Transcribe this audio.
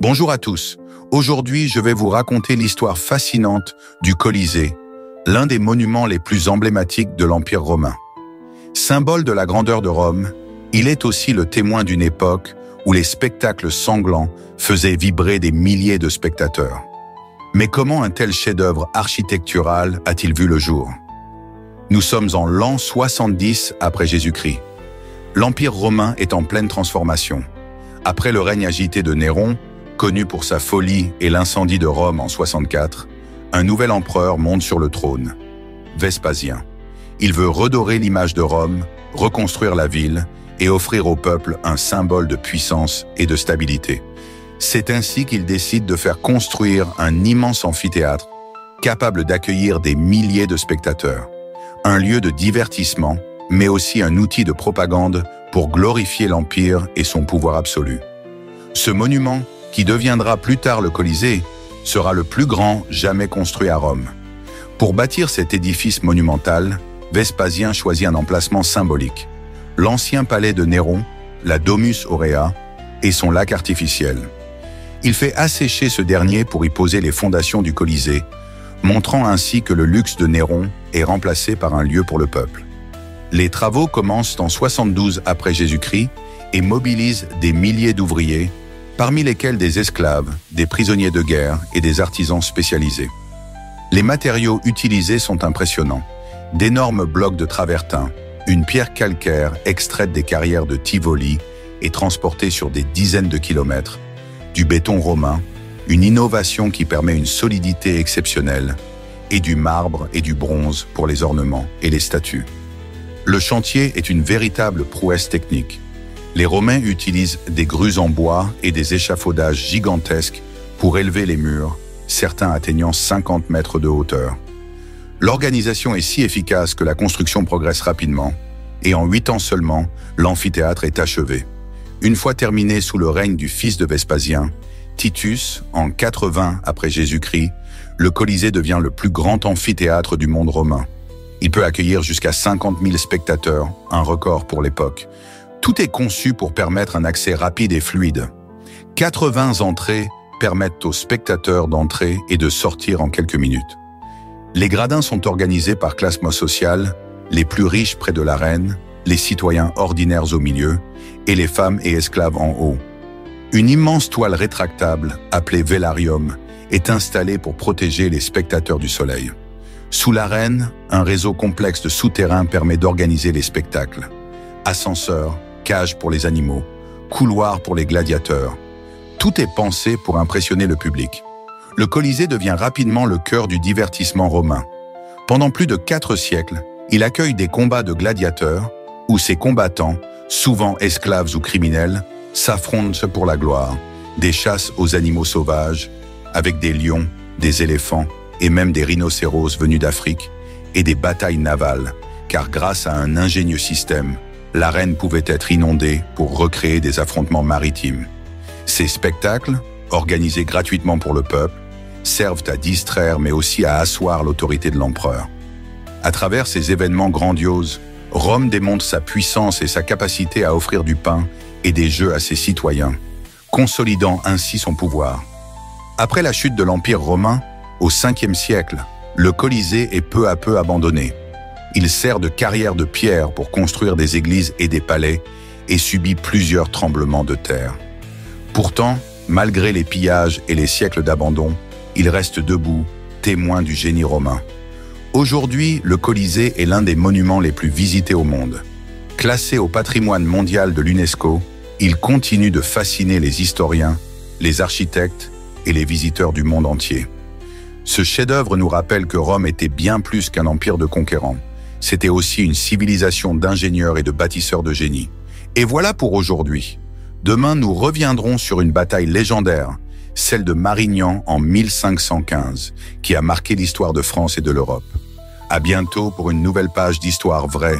Bonjour à tous. Aujourd'hui, je vais vous raconter l'histoire fascinante du Colisée, l'un des monuments les plus emblématiques de l'Empire romain. Symbole de la grandeur de Rome, il est aussi le témoin d'une époque où les spectacles sanglants faisaient vibrer des milliers de spectateurs. Mais comment un tel chef-d'œuvre architectural a-t-il vu le jour? Nous sommes en l'an 70 après Jésus-Christ. L'Empire romain est en pleine transformation. Après le règne agité de Néron, connu pour sa folie et l'incendie de Rome en 64, un nouvel empereur monte sur le trône, Vespasien. Il veut redorer l'image de Rome, reconstruire la ville et offrir au peuple un symbole de puissance et de stabilité. C'est ainsi qu'il décide de faire construire un immense amphithéâtre capable d'accueillir des milliers de spectateurs. Un lieu de divertissement, mais aussi un outil de propagande pour glorifier l'Empire et son pouvoir absolu. Ce monument, qui deviendra plus tard le Colisée, sera le plus grand jamais construit à Rome. Pour bâtir cet édifice monumental, Vespasien choisit un emplacement symbolique. L'ancien palais de Néron, la Domus Aurea, et son lac artificiel. Il fait assécher ce dernier pour y poser les fondations du Colisée, montrant ainsi que le luxe de Néron est remplacé par un lieu pour le peuple. Les travaux commencent en 72 après Jésus-Christ et mobilisent des milliers d'ouvriers, parmi lesquels des esclaves, des prisonniers de guerre et des artisans spécialisés. Les matériaux utilisés sont impressionnants. D'énormes blocs de travertin, une pierre calcaire extraite des carrières de Tivoli et transportée sur des dizaines de kilomètres, du béton romain, une innovation qui permet une solidité exceptionnelle, et du marbre et du bronze pour les ornements et les statues. Le chantier est une véritable prouesse technique. Les Romains utilisent des grues en bois et des échafaudages gigantesques pour élever les murs, certains atteignant 50 mètres de hauteur. L'organisation est si efficace que la construction progresse rapidement, et en 8 ans seulement, l'amphithéâtre est achevé. Une fois terminé sous le règne du fils de Vespasien, Titus, en 80 après Jésus-Christ, le Colisée devient le plus grand amphithéâtre du monde romain. Il peut accueillir jusqu'à 50 000 spectateurs, un record pour l'époque. Tout est conçu pour permettre un accès rapide et fluide. 80 entrées permettent aux spectateurs d'entrer et de sortir en quelques minutes. Les gradins sont organisés par classe sociale, les plus riches près de l'arène, les citoyens ordinaires au milieu et les femmes et esclaves en haut. Une immense toile rétractable, appelée Velarium, est installée pour protéger les spectateurs du soleil. Sous l'arène, un réseau complexe de souterrains permet d'organiser les spectacles. Ascenseurs, cages pour les animaux, couloirs pour les gladiateurs. Tout est pensé pour impressionner le public. Le Colisée devient rapidement le cœur du divertissement romain. Pendant plus de 4 siècles, il accueille des combats de gladiateurs où ces combattants, souvent esclaves ou criminels, s'affrontent pour la gloire, des chasses aux animaux sauvages, avec des lions, des éléphants et même des rhinocéros venus d'Afrique, et des batailles navales, car grâce à un ingénieux système, l'arène pouvait être inondée pour recréer des affrontements maritimes. Ces spectacles, organisés gratuitement pour le peuple, servent à distraire mais aussi à asseoir l'autorité de l'empereur. À travers ces événements grandioses, Rome démontre sa puissance et sa capacité à offrir du pain et des jeux à ses citoyens, consolidant ainsi son pouvoir. Après la chute de l'Empire romain, au 5e siècle, le Colisée est peu à peu abandonné. Il sert de carrière de pierre pour construire des églises et des palais et subit plusieurs tremblements de terre. Pourtant, malgré les pillages et les siècles d'abandon, il reste debout, témoin du génie romain. Aujourd'hui, le Colisée est l'un des monuments les plus visités au monde. Classé au patrimoine mondial de l'UNESCO, il continue de fasciner les historiens, les architectes et les visiteurs du monde entier. Ce chef-d'œuvre nous rappelle que Rome était bien plus qu'un empire de conquérants. C'était aussi une civilisation d'ingénieurs et de bâtisseurs de génie. Et voilà pour aujourd'hui. Demain, nous reviendrons sur une bataille légendaire, celle de Marignan en 1515, qui a marqué l'histoire de France et de l'Europe. À bientôt pour une nouvelle page d'histoire vraie